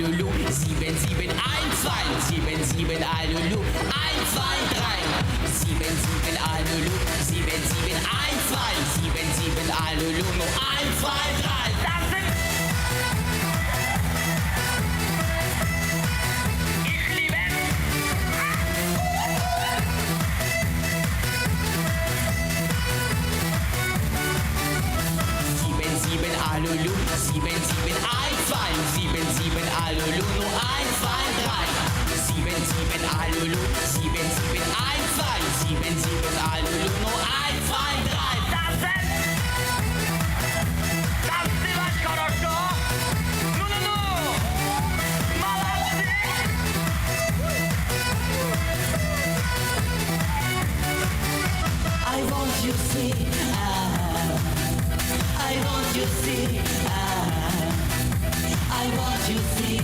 Alulu, 7712, 77 Alulu, 123. 77 Alulu, 7712, 77 Alulu, nur 1, 2, 3. Das sind... Ich liebe es. 77 Alulu, 7712, 77 Alulu, nur 1, 2, 3. 77 Alulu, 7712, 77 Alulu, nur 1, 2, 3. Das sind... Танцевать хорошо? Ну-ну-ну! Молодцы! I want you to see, I want you to see, I want you to see,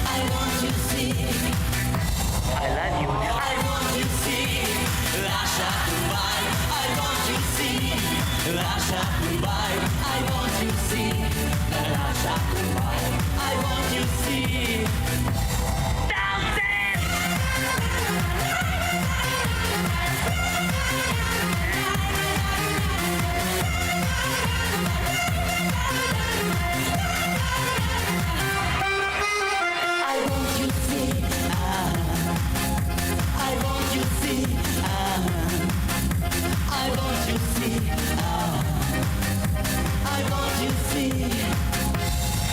I want you to see, I love you, I want you to see, Russia Dubai, I want you to see, Russia Dubai, I want you to see, Russia Dubai, I want you to see.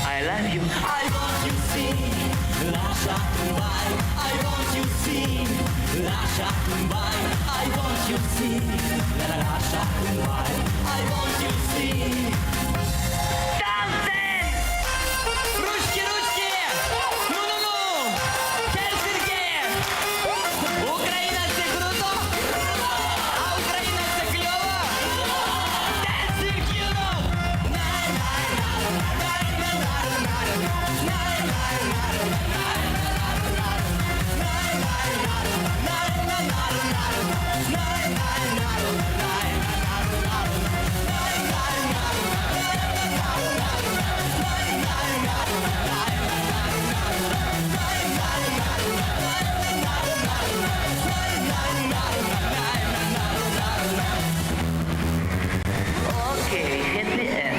I love you. I want you to see Russia Dubai. I want you to see Russia Dubai. I want you to see Russia Dubai. I want you to see. Dancing! Ручки, ручки! Ну-ну-ну! Хельсинки! Украина це круто! А Україна це кльово! Dancing Europe! Okay, hit the end.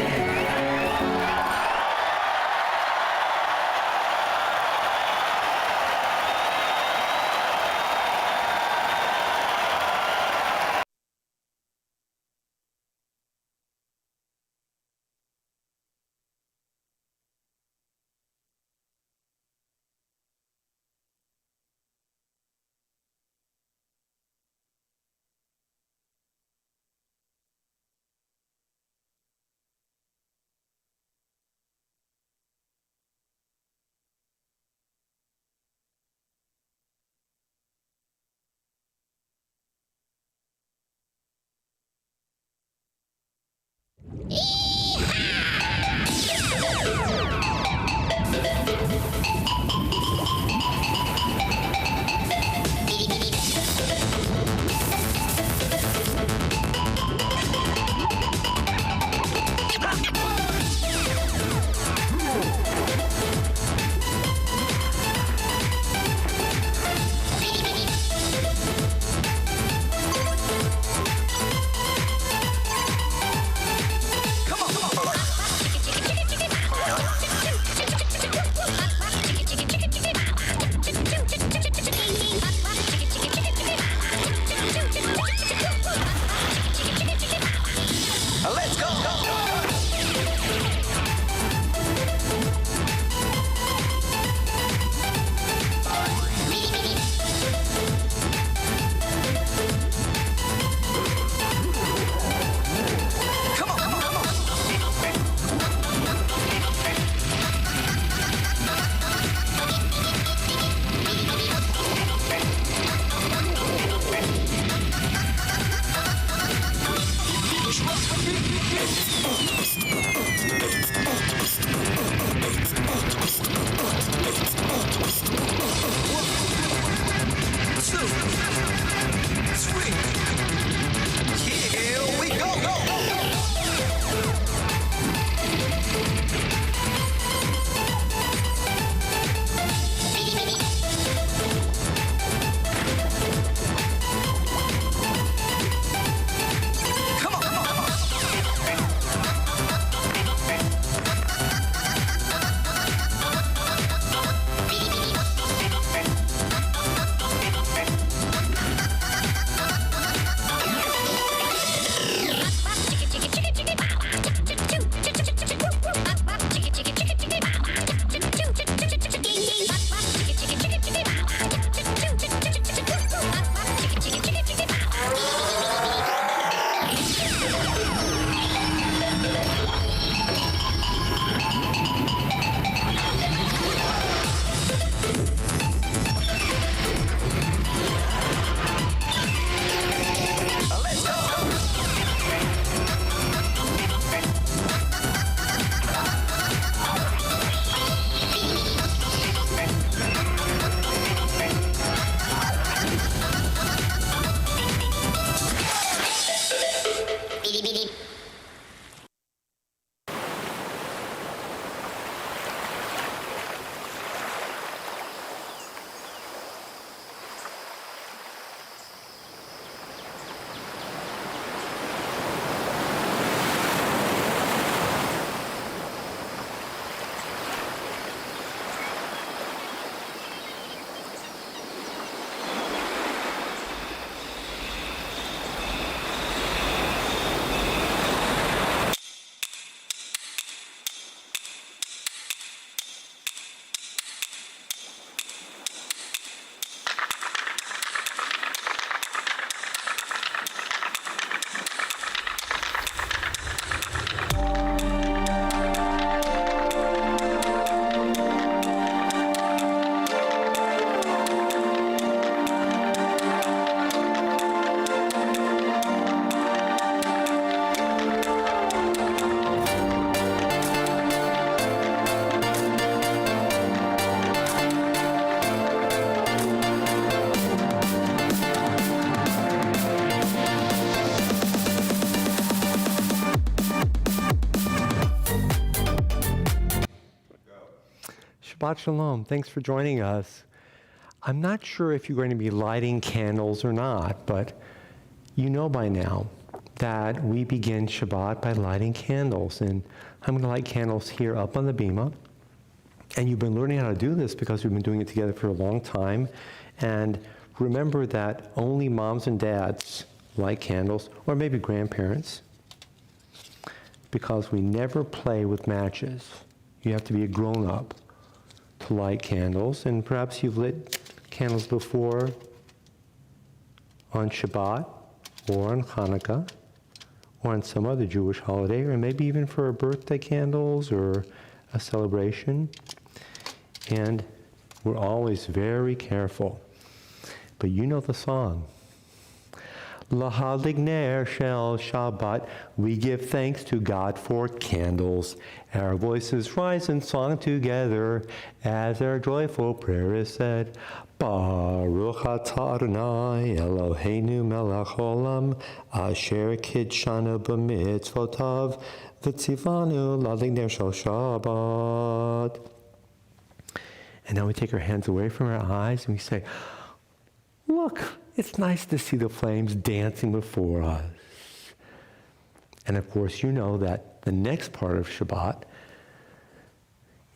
Shabbat Shalom. Thanks for joining us. I'm not sure if you're going to be lighting candles or not, but you know by now that we begin Shabbat by lighting candles. And I'm going to light candles here up on the bima. And you've been learning how to do this because we've been doing it together for a long time. And remember that only moms and dads light candles, or maybe grandparents, because we never play with matches. You have to be a grown-up to light candles, and perhaps you've lit candles before on Shabbat, or on Hanukkah, or on some other Jewish holiday, or maybe even for a birthday candles or a celebration. And we're always very careful. But you know the song. Lahalig ner shel Shabbat, we give thanks to God for candles. Our voices rise in song together as our joyful prayer is said. Baruch atah Adonai Eloheinu melech haolam asher kidshanu b'mitzvotav v'tzivanu lahalig ner shel Shabbat. And now we take our hands away from our eyes and we say, look, it's nice to see the flames dancing before us. And of course, you know that the next part of Shabbat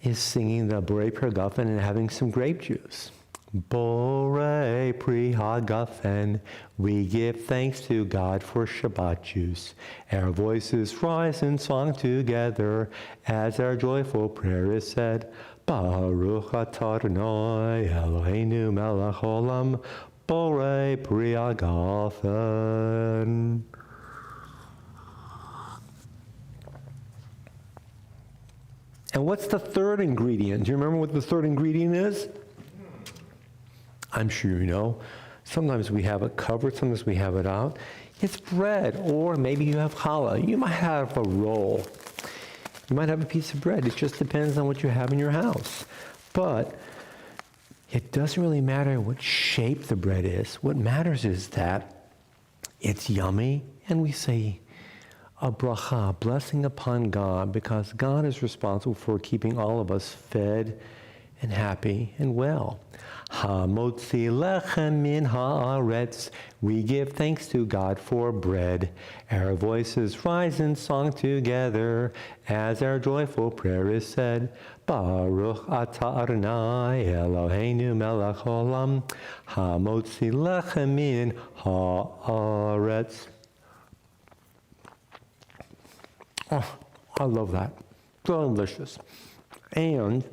is singing the Borei Pri Hagafen and having some grape juice. Borei Pri Hagafen, we give thanks to God for Shabbat juice. Our voices rise in song together as our joyful prayer is said. Baruch atah Adonai Eloheinu melech haolam Borei Pri Hagafen. And what's the third ingredient? Do you remember what the third ingredient is? I'm sure you know. Sometimes we have it covered, sometimes we have it out. It's bread, or maybe you have challah. You might have a roll. You might have a piece of bread. It just depends on what you have in your house. But it doesn't really matter what shape the bread is. What matters is that it's yummy, and we say a bracha, a blessing upon God, because God is responsible for keeping all of us fed and happy and well. Hamotzi lechem min haaretz, we give thanks to God for bread. Our voices rise in song together as our joyful prayer is said. Baruch atah Adonai Eloheinu melech haolam hamotzi lechem min haaretz. Oh, I love that. Delicious. And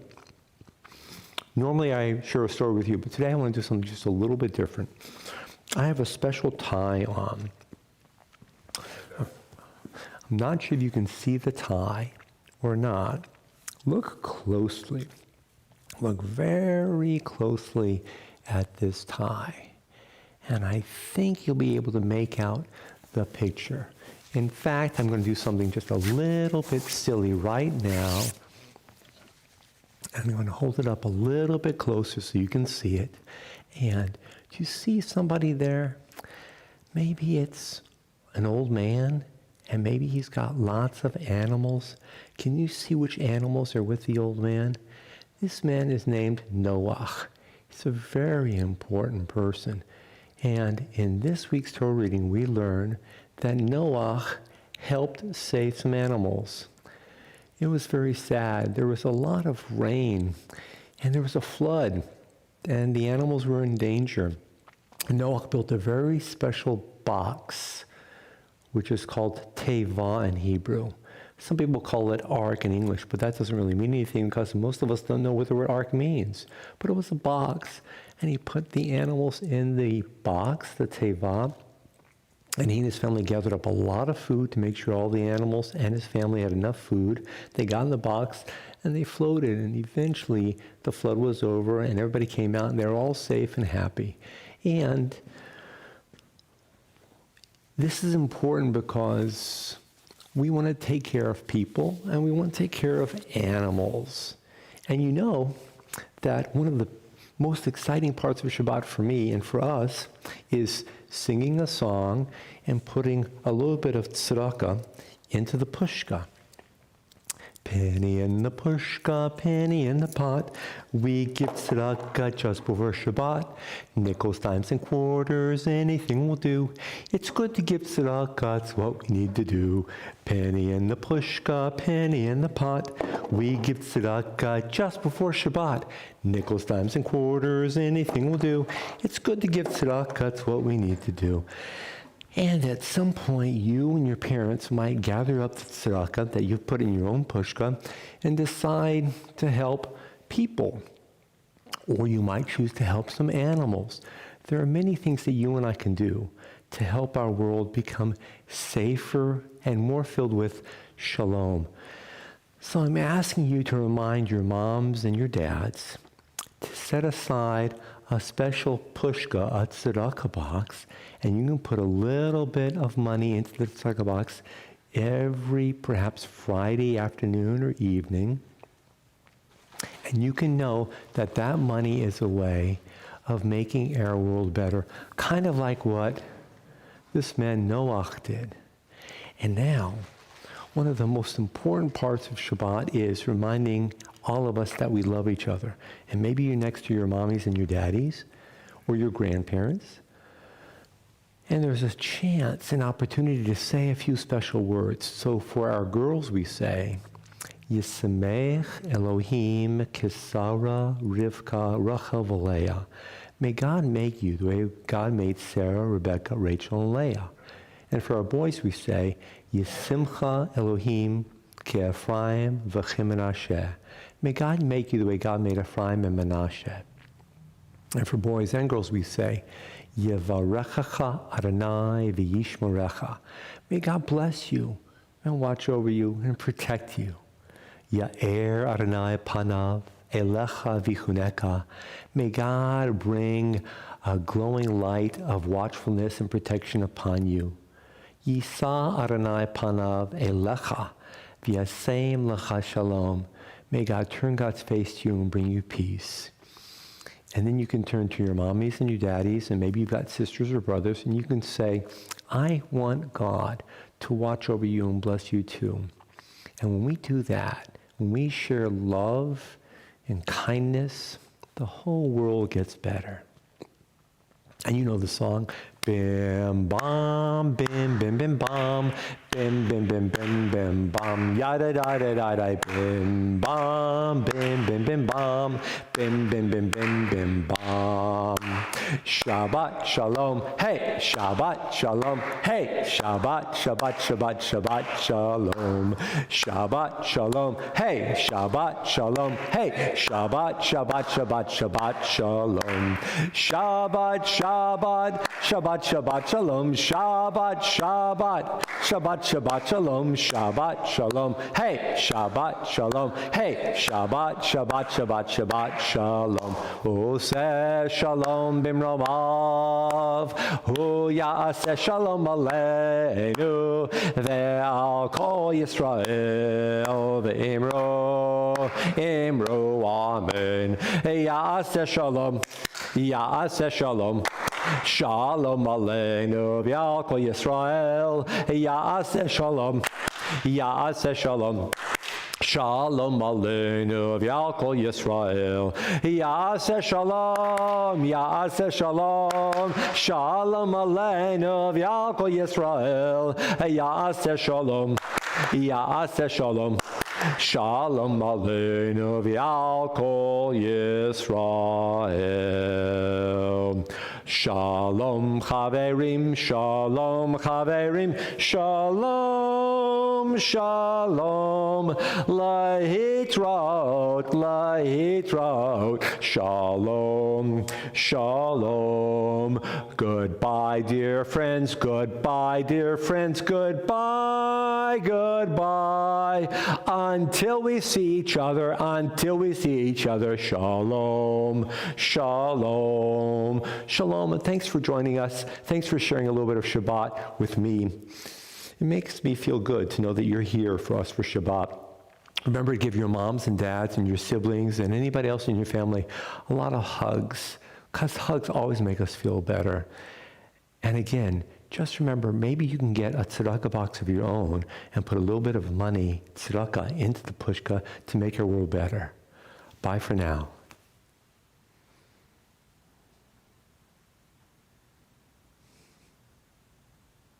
normally I share a story with you, but today I want to do something just a little bit different. I have a special tie on. I'm not sure if you can see the tie or not. Look closely. Look very closely at this tie. And I think you'll be able to make out the picture. In fact, I'm going to do something just a little bit silly right now. I'm going to hold it up a little bit closer so you can see it. And do you see somebody there? Maybe it's an old man, and maybe he's got lots of animals. Can you see which animals are with the old man? This man is named Noach. He's a very important person. And in this week's Torah reading, we learn that Noach helped save some animals. It was very sad. There was a lot of rain, and there was a flood, and the animals were in danger. And Noach built a very special box, which is called teva in Hebrew. Some people call it ark in English, but that doesn't really mean anything because most of us don't know what the word ark means. But it was a box, and he put the animals in the box, the teva, and he and his family gathered up a lot of food to make sure all the animals and his family had enough food. They got in the box, and they floated, and eventually the flood was over, and everybody came out, and they were all safe and happy. And this is important because we want to take care of people, and we want to take care of animals. And you know that one of the most exciting parts of Shabbat for me and for us is singing a song and putting a little bit of tzedakah into the pushka. Penny in the pushka, penny in the pot. We give tzedakah just before Shabbat. Nickels, dimes, and quarters, anything will do. It's good to give tzedakah, it's what we need to do. Penny in the pushka, penny in the pot. We give tzedakah just before Shabbat. Nickels, dimes, and quarters, anything will do. It's good to give tzedakah, it's what we need to do. And at some point, you and your parents might gather up the tzedakah that you've put in your own pushka and decide to help people. Or you might choose to help some animals. There are many things that you and I can do to help our world become safer and more filled with shalom. So I'm asking you to remind your moms and your dads to set aside a special pushka, a tzedakah box, and you can put a little bit of money into the tzedakah box every, perhaps Friday afternoon or evening. And you can know that that money is a way of making our world better, kind of like what this man Noach did. And now, one of the most important parts of Shabbat is reminding all of us that we love each other. And maybe you're next to your mommies and your daddies, or your grandparents. And there's a chance, an opportunity to say a few special words. So for our girls, we say, Yisamech Elohim Kisara Rivka Rachel V'Leah. May God make you the way God made Sarah, Rebecca, Rachel, and Leah. And for our boys, we say, Yisimcha Elohim Ki Ephraim V'Chim Menashe. May God make you the way God made Ephraim and Menashe. And for boys and girls, we say, Yevarechacha Adonai v'yishmerecha. May God bless you and watch over you and protect you. Ya'er Adonai panav elecha v'chuneka. May God bring a glowing light of watchfulness and protection upon you. Yisa Adonai panav elecha v'yasem lecha shalom. May God turn God's face to you and bring you peace. And then you can turn to your mommies and your daddies, and maybe you've got sisters or brothers, and you can say, I want God to watch over you and bless you too. And when we do that, when we share love and kindness, the whole world gets better. And you know the song, bim bam, bim bim bim bam, bim bim bim bim bim bam, yada da da da da, bim bam, bim bim bim bam, bim bim bim bim bim bam. Shabbat shalom, hey, Shabbat shalom, hey, Shabbat, Shabbat, Shabbat, Shabbat shalom, Shabbat shalom, hey, Shabbat shalom, hey, Shabbat, Shabbat, Shabbat, Shabbat shalom, Shabbat, Shabbat, Shabbat, Shabbat shalom, Shabbat, Shabbat, Shabbat, Shabbat shalom, Shabbat shalom, hey, Shabbat shalom, hey, Shabbat, Shabbat, Shabbat, Shabbat shalom, Oseh shalom bimromav, Hu ya'aseh shalom aleinu, ve'al kol Yisrael, ve'imro, imro, amen, ya'aseh shalom, ya'aseh shalom, Shalom aleinu v'al kol Yisrael, Ya'aseh shalom, Ya'aseh shalom. Shalom aleinu v'al kol Yisrael, Ya'aseh shalom, Ya'aseh shalom. Shalom aleinu v'al kol Yisrael, Ya'aseh shalom, Ya'aseh shalom. Shalom aleinu v'al kol Yisrael. Shalom chaverim, shalom chaverim, shalom, shalom, lahitraot, lahitraot, shalom, shalom. Goodbye, dear friends, goodbye, dear friends, goodbye, goodbye. Until we see each other, until we see each other, shalom, shalom, shalom. And thanks for joining us. Thanks for sharing a little bit of Shabbat with me. It makes me feel good to know that you're here for us for Shabbat. Remember to give your moms and dads and your siblings and anybody else in your family a lot of hugs, because hugs always make us feel better. And again, just remember, maybe you can get a tzedakah box of your own and put a little bit of money, tzedakah, into the pushka to make your world better. Bye for now.